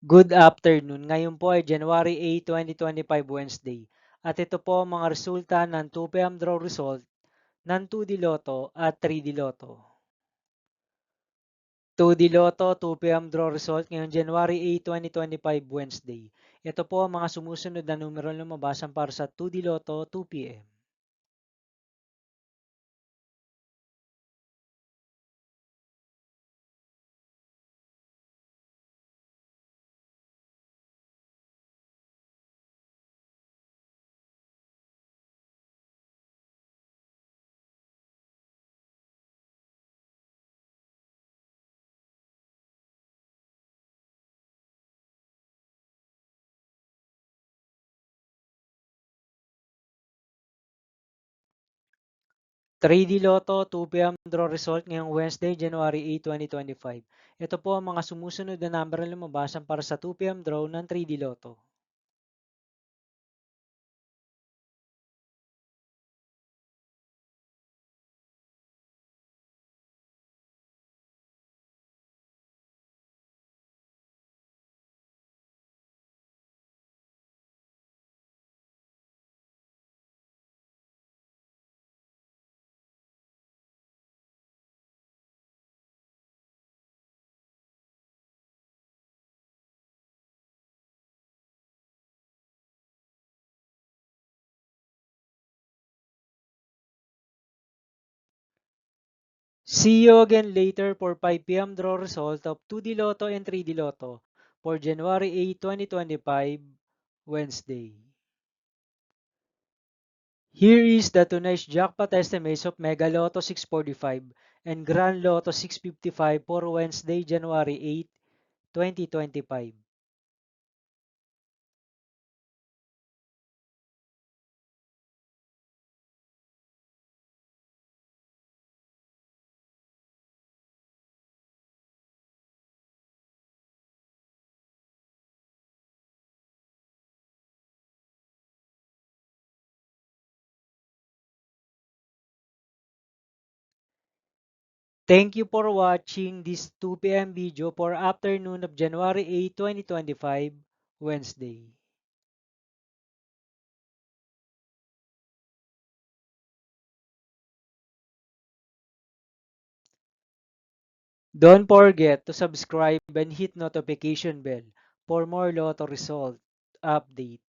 Good afternoon. Ngayon po ay January 8, 2025 Wednesday. At ito po ang mga resulta ng 2 p.m. draw result ng 2D Lotto at 3D Lotto. 2D Lotto 2 p.m. draw result ngayong January 8, 2025 Wednesday. Ito po ang mga sumusunod na numero lumabasan para sa 2D Lotto 2 p.m. 3D Lotto 2 p.m. draw result ngayong Wednesday, January 8, 2025. Ito po ang mga sumusunod na number na lumabasan para sa 2 p.m. draw ng 3D Lotto. 'See you again later for 5 p.m. draw result of 2D Lotto and 3D Lotto for January 8, 2025, Wednesday. Here is the tonight's jackpot estimates of Mega Lotto 645 and Grand Lotto 655 for Wednesday, January 8, 2025. Thank you for watching this 2 p.m. video for afternoon of January 8, 2025, Wednesday. Don't forget to subscribe and hit notification bell for more Lotto result update.